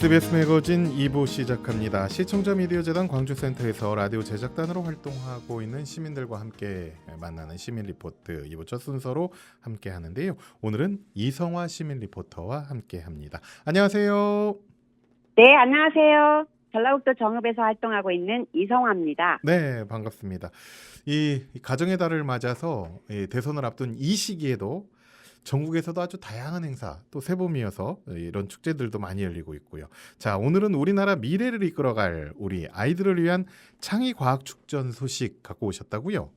SBS 매거진 2부 시작합니다. 시청자 미디어 재단 광주센터에서 라디오 제작단으로 활동하고 있는 시민들과 함께 만나는 시민 리포트 2부 첫 순서로 함께 하는데요. 오늘은 이성화 시민 리포터와 함께 합니다. 안녕하세요. 네, 안녕하세요. 전라북도 정읍에서 활동하고 있는 이성화입니다. 네, 반갑습니다. 이 가정의 달을 맞아서 대선을 앞둔 이 시기에도 전국에서도 아주 다양한 행사, 또 새봄이어서 이런 축제들도 많이 열리고 있고요. 자, 오늘은 우리나라 미래를 이끌어갈 우리 아이들을 위한 창의과학축전 소식 갖고 오셨다고요?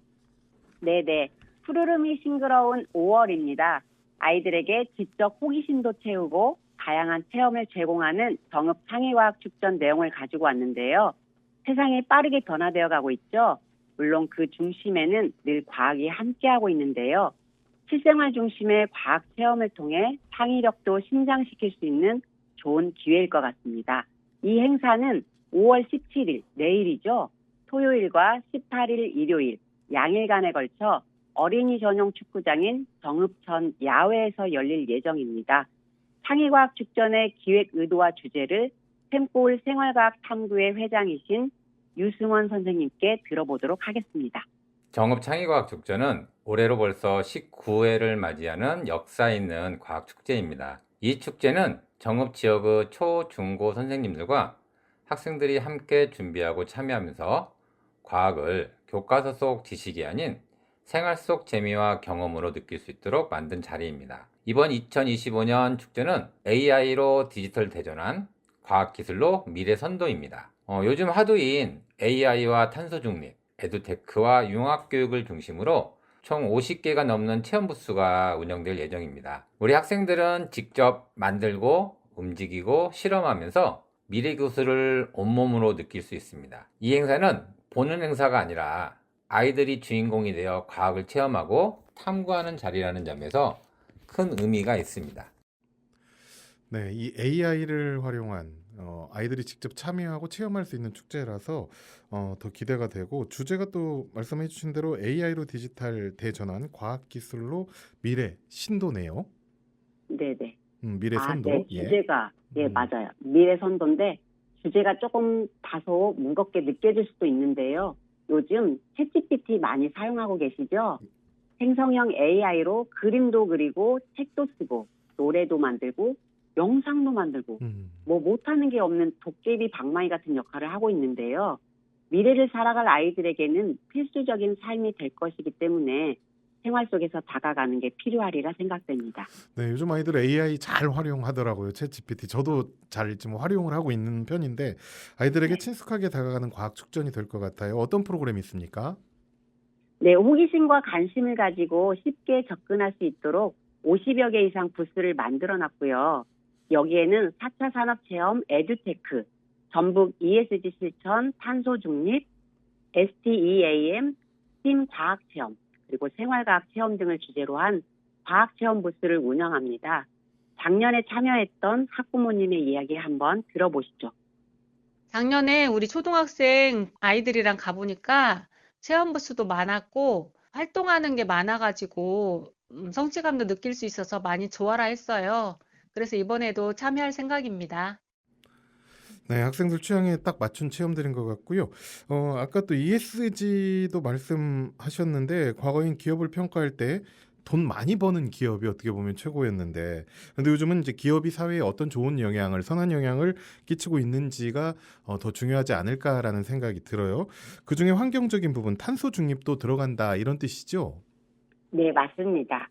네네. 푸르름이 싱그러운 5월입니다. 아이들에게 직접 호기심도 채우고 다양한 체험을 제공하는 정읍 창의과학축전 내용을 가지고 왔는데요. 세상이 빠르게 변화되어 가고 있죠. 물론 그 중심에는 늘 과학이 함께하고 있는데요. 실생활 중심의 과학 체험을 통해 창의력도 신장시킬 수 있는 좋은 기회일 것 같습니다. 이 행사는 5월 17일, 내일이죠. 토요일과 18일 일요일, 양일간에 걸쳐 어린이 전용 축구장인 정읍천 야외에서 열릴 예정입니다. 창의과학 축전의 기획 의도와 주제를 샘골 생활과학 탐구회 회장이신 유승원 선생님께 들어보도록 하겠습니다. 정읍 창의과학 축제는 올해로 벌써 19회를 맞이하는 역사 있는 과학 축제입니다. 이 축제는 정읍 지역의 초, 중고 선생님들과 학생들이 함께 준비하고 참여하면서 과학을 교과서 속 지식이 아닌 생활 속 재미와 경험으로 느낄 수 있도록 만든 자리입니다. 이번 2025년 축제는 AI로 디지털 대전환, 과학기술로 미래 선도입니다. 요즘 하도인 AI와 탄소 중립, 에듀테크와 융합교육을 중심으로 총 50개가 넘는 체험 부스가 운영될 예정입니다. 우리 학생들은 직접 만들고 움직이고 실험하면서 미래 기술을 온몸으로 느낄 수 있습니다. 이 행사는 보는 행사가 아니라 아이들이 주인공이 되어 과학을 체험하고 탐구하는 자리라는 점에서 큰 의미가 있습니다. 네, 이 AI를 활용한 아이들이 직접 참여하고 체험할 수 있는 축제라서 더 기대가 되고, 주제가 또 말씀해 주신 대로 AI로 디지털 대전환, 과학기술로 미래 신도네요. 네네. 미래 선도. 네, 예. 주제가, 맞아요. 미래 선도인데, 주제가 조금 다소 무겁게 느껴질 수도 있는데요. 요즘 챗GPT 많이 사용하고 계시죠? 생성형 AI로 그림도 그리고 책도 쓰고 노래도 만들고 영상도 만들고 뭐 못하는 게 없는 도깨비 방망이 같은 역할을 하고 있는데요. 미래를 살아갈 아이들에게는 필수적인 삶이 될 것이기 때문에 생활 속에서 다가가는 게 필요하리라 생각됩니다. 네, 요즘 아이들 AI 잘 활용하더라고요. 챗GPT. 저도 잘 지금 활용을 하고 있는 편인데 아이들에게 친숙하게 다가가는 과학 축전이 될 것 같아요. 어떤 프로그램이 있습니까? 네, 호기심과 관심을 가지고 쉽게 접근할 수 있도록 50여 개 이상 부스를 만들어 놨고요. 여기에는 4차 산업체험 에듀테크, 전북 ESG 실천 탄소 중립, STEAM, STEAM 과학체험, 그리고 생활과학 체험 등을 주제로 한 과학체험 부스를 운영합니다. 작년에 참여했던 학부모님의 이야기 한번 들어보시죠. 작년에 우리 초등학생 아이들이랑 가보니까 체험 부스도 많았고 활동하는 게 많아가지고 성취감도 느낄 수 있어서 많이 좋아라 했어요. 그래서 이번에도 참여할 생각입니다. 네, 학생들 취향에 딱 맞춘 체험들인 것 같고요. 아까 또 ESG도 말씀하셨는데 과거엔 기업을 평가할 때 돈 많이 버는 기업이 어떻게 보면 최고였는데, 근데 요즘은 이제 기업이 사회에 어떤 좋은 영향을, 선한 영향을 끼치고 있는지가 더 중요하지 않을까라는 생각이 들어요. 그중에 환경적인 부분, 탄소 중립도 들어간다, 이런 뜻이죠? 네, 맞습니다.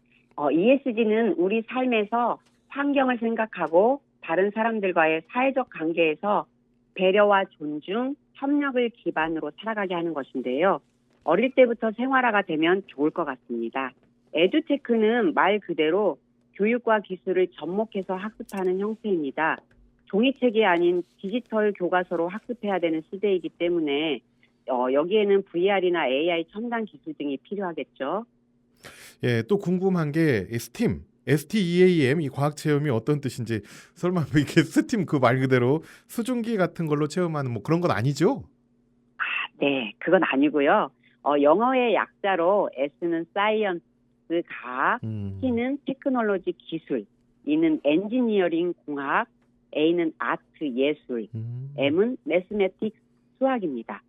ESG는 우리 삶에서 환경을 생각하고 다른 사람들과의 사회적 관계에서 배려와 존중, 협력을 기반으로 살아가게 하는 것인데요. 어릴 때부터 생활화가 되면 좋을 것 같습니다. 에듀테크는 말 그대로 교육과 기술을 접목해서 학습하는 형태입니다. 종이책이 아닌 디지털 교과서로 학습해야 되는 시대이기 때문에 여기에는 VR이나 AI 첨단 기술 등이 필요하겠죠. 예, 또 궁금한 게 STEAM, STEAM 이 과학 체험이 어떤 뜻인지, 설마 뭐 이렇게 스팀 그 말 그대로 수증기 같은 걸로 체험하는 뭐 그런 건 아니죠? 네, 그건 아니고요. 영어의 약자로 S는 사이언스, 과학, T는 테크놀로지 기술, E는 엔지니어링 공학, A는 아트, 예술, 음. M은 매스매틱, 수학입니다.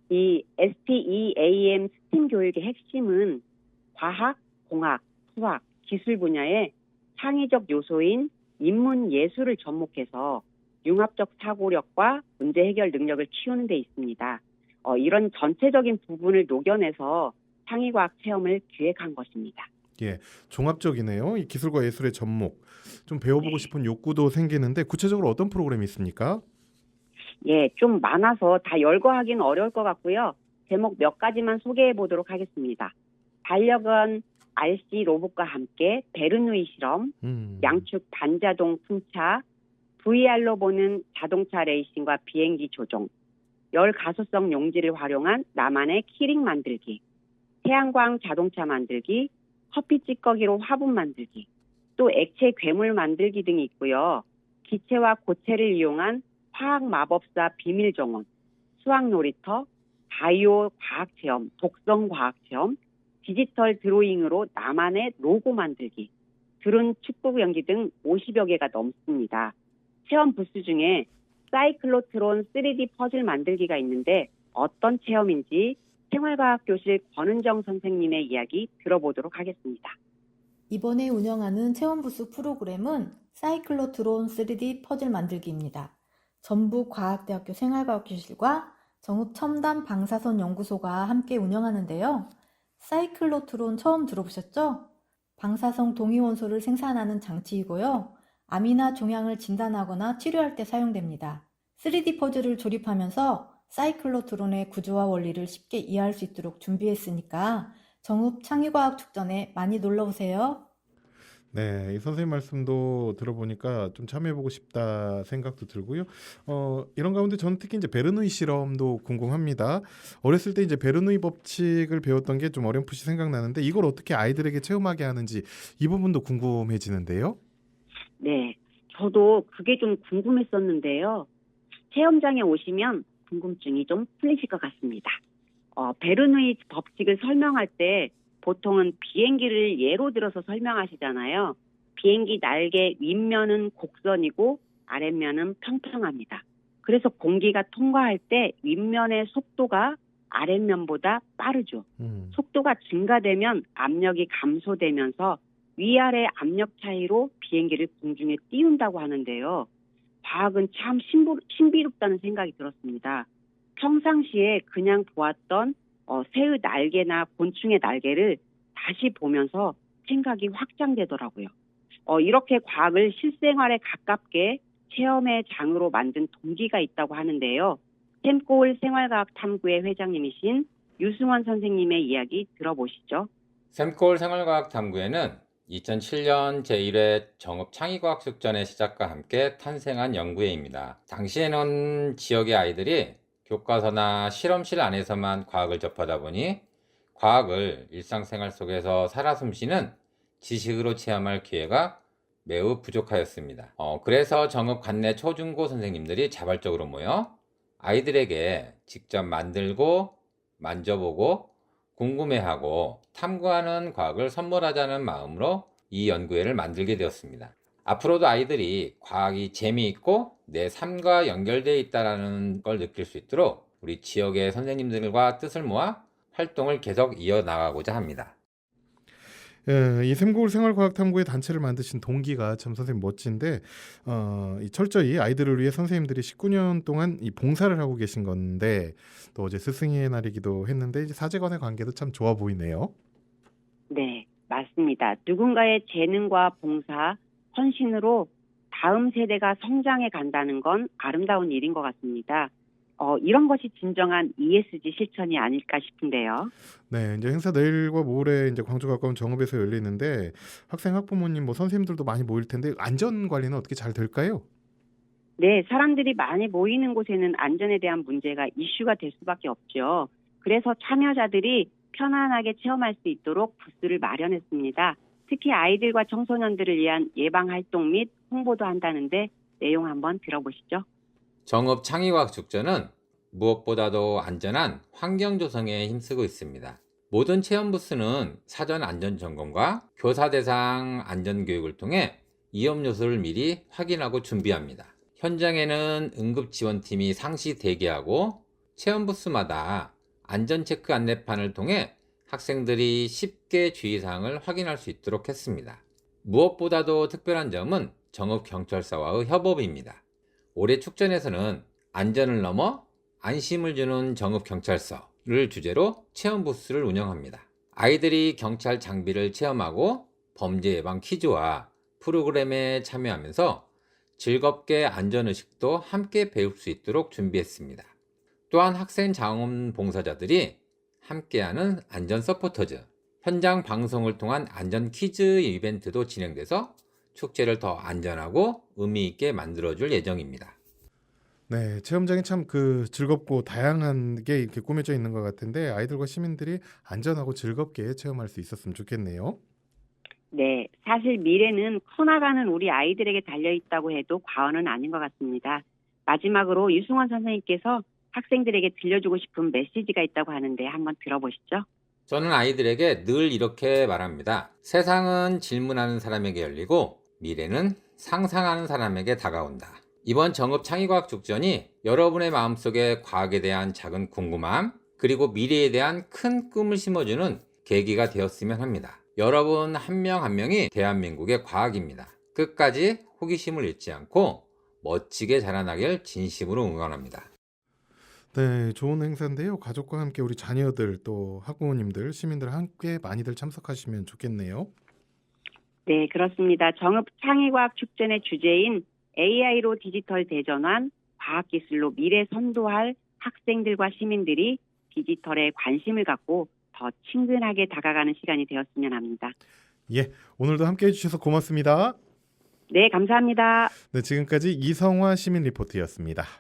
이 STEAM 스팀 교육의 핵심은 과학, 공학, 수학, 기술 분야의 창의적 요소인 인문 예술을 접목해서 융합적 사고력과 문제 해결 능력을 키우는 데 있습니다. 이런 전체적인 부분을 녹여내서 창의과학 체험을 기획한 것입니다. 예, 종합적이네요. 이 기술과 예술의 접목. 좀 배워보고 싶은 욕구도 생기는데 구체적으로 어떤 프로그램이 있습니까? 예, 좀 많아서 다 열거하기는 어려울 것 같고요. 제목 몇 가지만 소개해 보도록 하겠습니다. 반려견 RC 로봇과 함께 베르누이 실험, 양축 반자동 풍차, VR로 보는 자동차 레이싱과 비행기 조종, 열 가소성 용지를 활용한 나만의 키링 만들기, 태양광 자동차 만들기, 커피 찌꺼기로 화분 만들기, 또 액체 괴물 만들기 등이 있고요. 기체와 고체를 이용한 화학 마법사 비밀 정원, 수학 놀이터, 바이오 과학 체험, 독성 과학 체험, 디지털 드로잉으로 나만의 로고 만들기, 드론 축구 경기 등 50여 개가 넘습니다. 체험 부스 중에 사이클로트론 3D 퍼즐 만들기가 있는데 어떤 체험인지 생활과학교실 권은정 선생님의 이야기 들어보도록 하겠습니다. 이번에 운영하는 체험부스 프로그램은 사이클로트론 3D 퍼즐 만들기입니다. 전북과학대학교 생활과학교실과 정읍첨단 방사선 연구소가 함께 운영하는데요. 사이클로트론 처음 들어보셨죠? 방사성 동위원소를 생산하는 장치이고요. 암이나 종양을 진단하거나 치료할 때 사용됩니다. 3D 퍼즐을 조립하면서 사이클로트론의 구조와 원리를 쉽게 이해할 수 있도록 준비했으니까 정읍 창의과학 축전에 많이 놀러오세요. 네, 이 선생님 말씀도 들어보니까 좀 참여해보고 싶다 생각도 들고요. 이런 가운데 저는 특히 이제 베르누이 실험도 궁금합니다. 어렸을 때 이제 베르누이 법칙을 배웠던 게 좀 어렴풋이 생각나는데 이걸 어떻게 아이들에게 체험하게 하는지 이 부분도 궁금해지는데요. 네, 저도 그게 좀 궁금했었는데요. 체험장에 오시면 궁금증이 좀 풀리실 것 같습니다. 베르누이 법칙을 설명할 때 보통은 비행기를 예로 들어서 설명하시잖아요. 비행기 날개 윗면은 곡선이고 아랫면은 평평합니다. 그래서 공기가 통과할 때 윗면의 속도가 아랫면보다 빠르죠. 속도가 증가되면 압력이 감소되면서 위아래 압력 차이로 비행기를 공중에 띄운다고 하는데요. 과학은 참 신비롭다는 생각이 들었습니다. 평상시에 그냥 보았던 새의 날개나 곤충의 날개를 다시 보면서 생각이 확장되더라고요. 이렇게 과학을 실생활에 가깝게 체험의 장으로 만든 동기가 있다고 하는데요. 샘골 생활과학 탐구의 회장님이신 유승원 선생님의 이야기 들어보시죠. 샘골 생활과학 탐구에는 2007년 제1회 정읍 창의과학 축전의 시작과 함께 탄생한 연구회입니다. 당시에는 지역의 아이들이 교과서나 실험실 안에서만 과학을 접하다 보니 과학을 일상생활 속에서 살아 숨쉬는 지식으로 체험할 기회가 매우 부족하였습니다. 그래서 정읍 관내 초중고 선생님들이 자발적으로 모여 아이들에게 직접 만들고 만져보고 궁금해하고 탐구하는 과학을 선물하자는 마음으로 이 연구회를 만들게 되었습니다. 앞으로도 아이들이 과학이 재미있고 내 삶과 연결되어 있다는 걸 느낄 수 있도록 우리 지역의 선생님들과 뜻을 모아 활동을 계속 이어나가고자 합니다. 예, 이 샘골 생활과학탐구의 단체를 만드신 동기가 참 선생님 멋진데 이 철저히 아이들을 위해 선생님들이 19년 동안 이 봉사를 하고 계신 건데 또 어제 스승의 날이기도 했는데 이제 사제간의 관계도 참 좋아 보이네요. 네, 맞습니다. 누군가의 재능과 봉사, 헌신으로 다음 세대가 성장해 간다는 건 아름다운 일인 것 같습니다. 이런 것이 진정한 ESG 실천이 아닐까 싶은데요. 네, 이제 행사 내일과 모레 이제 광주 가까운 정읍에서 열리는데 학생, 학부모님, 뭐 선생님들도 많이 모일 텐데 안전 관리는 어떻게 잘 될까요? 네, 사람들이 많이 모이는 곳에는 안전에 대한 문제가 이슈가 될 수밖에 없죠. 그래서 참여자들이 편안하게 체험할 수 있도록 부스를 마련했습니다. 특히 아이들과 청소년들을 위한 예방 활동 및 홍보도 한다는데 내용 한번 들어보시죠. 정읍 창의과학 축전은 무엇보다도 안전한 환경 조성에 힘쓰고 있습니다. 모든 체험 부스는 사전 안전 점검과 교사 대상 안전 교육을 통해 위험 요소를 미리 확인하고 준비합니다. 현장에는 응급지원팀이 상시 대기하고 체험 부스마다 안전체크 안내판을 통해 학생들이 쉽게 주의사항을 확인할 수 있도록 했습니다. 무엇보다도 특별한 점은 정읍경찰서와의 협업입니다. 올해 축전에서는 안전을 넘어 안심을 주는 정읍경찰서를 주제로 체험 부스를 운영합니다. 아이들이 경찰 장비를 체험하고 범죄 예방 퀴즈와 프로그램에 참여하면서 즐겁게 안전의식도 함께 배울 수 있도록 준비했습니다. 또한 학생 자원봉사자들이 함께하는 안전 서포터즈, 현장 방송을 통한 안전 퀴즈 이벤트도 진행돼서 축제를 더 안전하고 의미 있게 만들어줄 예정입니다. 네, 체험장이 참 즐겁고 다양한 게 이렇게 꾸며져 있는 것 같은데 아이들과 시민들이 안전하고 즐겁게 체험할 수 있었으면 좋겠네요. 네, 사실 미래는 커나가는 우리 아이들에게 달려있다고 해도 과언은 아닌 것 같습니다. 마지막으로 유승원 선생님께서 학생들에게 들려주고 싶은 메시지가 있다고 하는데 한번 들어보시죠. 저는 아이들에게 늘 이렇게 말합니다. 세상은 질문하는 사람에게 열리고 미래는 상상하는 사람에게 다가온다. 이번 정읍 창의과학축전이 여러분의 마음속에 과학에 대한 작은 궁금함 그리고 미래에 대한 큰 꿈을 심어주는 계기가 되었으면 합니다. 여러분 한 명 한 명이 대한민국의 과학입니다. 끝까지 호기심을 잃지 않고 멋지게 자라나길 진심으로 응원합니다. 네, 좋은 행사인데요. 가족과 함께 우리 자녀들 또 학부모님들, 시민들 함께 많이들 참석하시면 좋겠네요. 네, 그렇습니다. 정읍 창의과학축전의 주제인 AI로 디지털 대전환, 과학기술로 미래 선도할 학생들과 시민들이 디지털에 관심을 갖고 더 친근하게 다가가는 시간이 되었으면 합니다. 예, 오늘도 함께 해주셔서 고맙습니다. 네, 감사합니다. 네, 지금까지 이성화 시민 리포트였습니다.